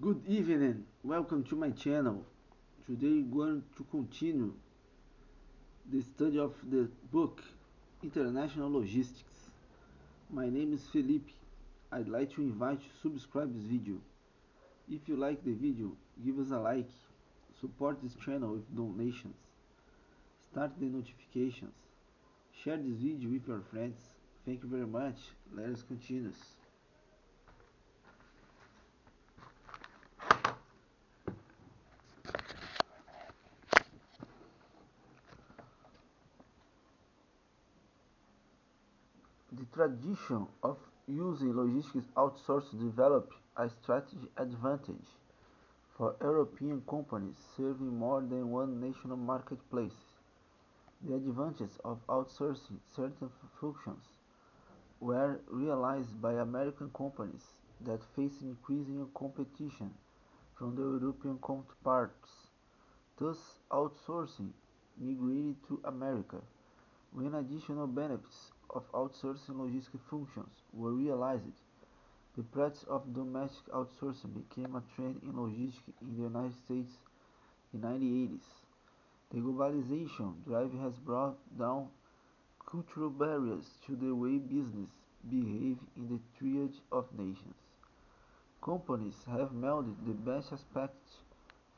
Good evening, welcome to my channel. Today we're going to continue the study of the book International Logistics. My name is Felipe. I'd like to invite you to subscribe this video. If you like the video, give us a like, support this channel with donations, start the notifications, share this video with your friends. Thank you very much. Let us continue. The tradition of using logistics outsourcing developed a strategic advantage for European companies serving more than one national marketplace. The advantages of outsourcing certain functions were realized by American companies that faced increasing competition from their European counterparts. Thus, outsourcing migrated to America. When additional benefits of outsourcing logistics functions were realized, the practice of domestic outsourcing became a trend in logistics in the United States in the 1980s. The globalization drive has brought down cultural barriers to the way business behave in the triad of nations. Companies have melded the best aspects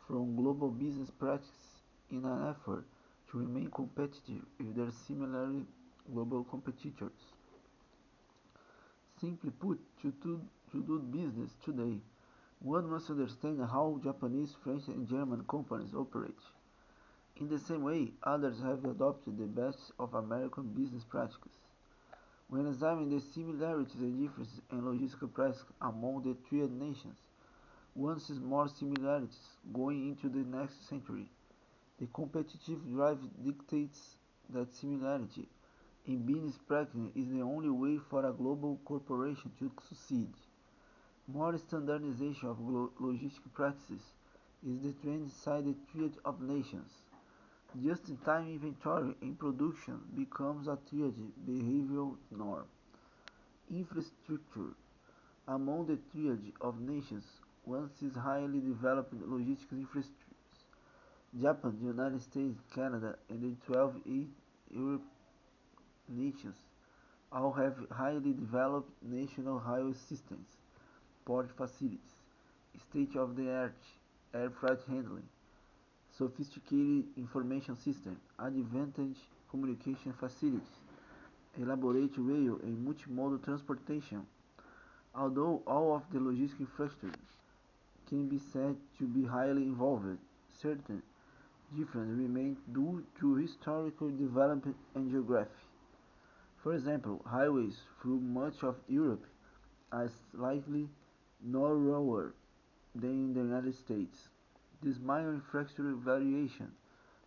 from global business practices in an effort to remain competitive with their similarly global competitors. Simply put, to do business today, one must understand how Japanese, French, and German companies operate. In the same way, others have adopted the best of American business practices. When examining the similarities and differences in logistical practices among the three nations, one sees more similarities going into the next century. The competitive drive dictates that similarity in business practice is the only way for a global corporation to succeed. More standardization of logistic practices is the trend inside the triad of nations. Just-in-time inventory in production becomes a triad behavioral norm. Infrastructure. Among the triad of nations, one sees highly developed logistics infrastructures. Japan, the United States, Canada, and the 12 European nations all have highly developed national highway systems, port facilities, state-of-the-art air freight handling, sophisticated information systems, advanced communication facilities, elaborate rail and multimodal transportation. Although all of the logistic infrastructure can be said to be highly involved, certain differences remain due to historical development and geography. For example, highways through much of Europe are slightly narrower than in the United States. This minor infrastructure variation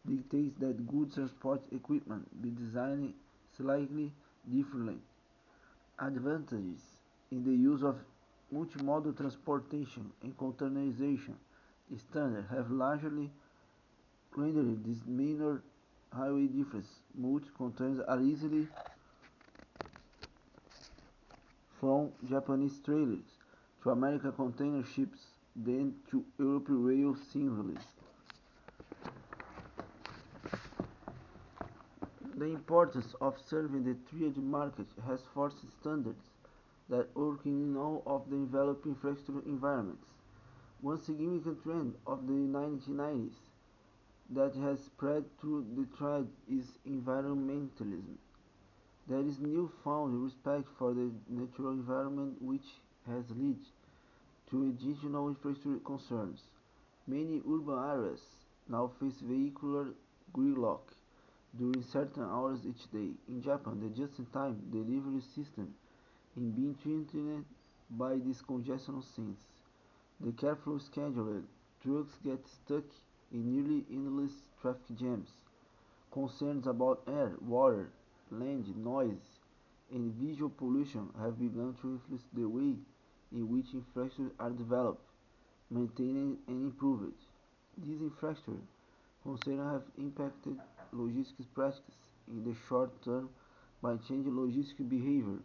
dictates that goods transport equipment be designed slightly differently. Advantages in the use of multimodal transportation and containerization standards have largely rendered this minor highway difference. Multi-containers are easily from Japanese trailers to American container ships than to European rail seamlessly. The importance of serving the triad market has forced standards that work in all of the developed infrastructure environments. One significant trend of the 1990s that has spread through the triad is environmentalism. There is newfound respect for the natural environment which has led to additional infrastructure concerns. Many urban areas now face vehicular gridlock during certain hours each day. In Japan, the just-in-time delivery system is being threatened by this congestion since the carefully scheduled trucks get stuck in nearly endless traffic jams. Concerns about air, water, land, noise, and visual pollution have begun to influence the way in which infrastructures are developed, maintained, and improved. These infrastructure concerns have impacted logistics practices in the short term by changing logistic behavior,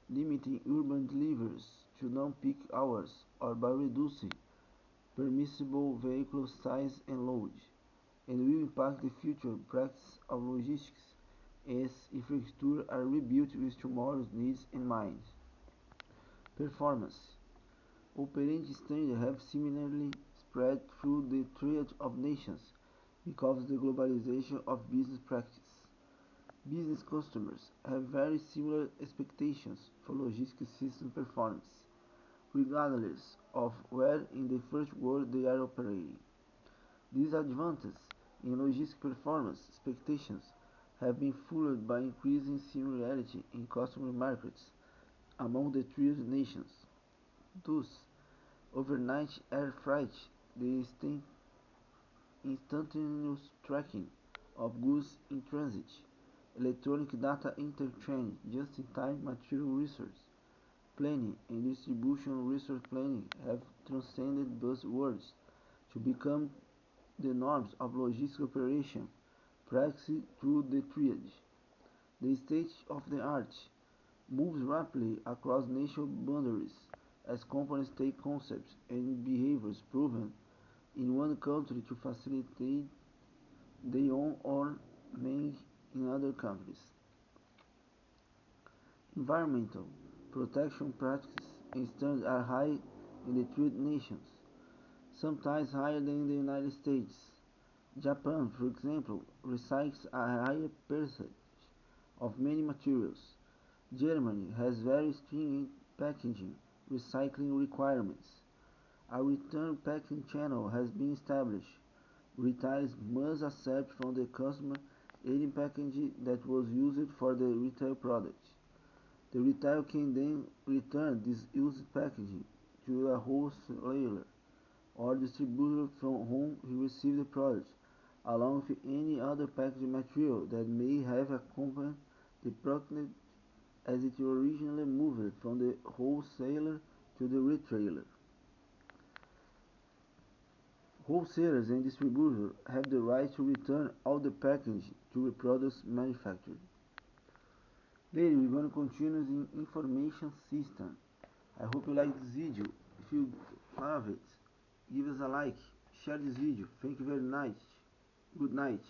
limiting urban deliveries to non-peak hours or by reducing permissible vehicle size and load, and will impact the future practice of logistics as infrastructure are rebuilt with tomorrow's needs in mind. Performance. Operating standards have similarly spread through the triad of nations because of the globalization of business practice. Business customers have very similar expectations for logistics system performance, regardless of where in the first world they are operating. These advances in logistic performance expectations have been fueled by increasing similarity in customer markets among the three nations. Thus, overnight air freight, the instantaneous tracking of goods in transit, electronic data interchange, just-in-time material resource planning, and distribution resource planning have transcended buzzwords to become the norms of logistic operation practiced through the triad. The state of the art moves rapidly across national boundaries as companies take concepts and behaviors proven in one country to facilitate their own or many in other countries. Environmental protection practices and standards are high in the three nations, sometimes higher than in the United States. Japan, for example, recycles a higher percentage of many materials. Germany has very stringent packaging recycling requirements. A return packing channel has been established. Retailers must accept from the customer any packaging that was used for the retail product. The retailer can then return this used packaging to a wholesaler or distributor from whom he received the product, along with any other packaging material that may have accompanied the product as it originally moved from the wholesaler to the retailer. Wholesalers and distributors have the right to return all the packaging to the products manufactured. Later, we're going to continue the information system. I hope you like this video. If you love it, give us a like, share this video. Thank you very much. Good night.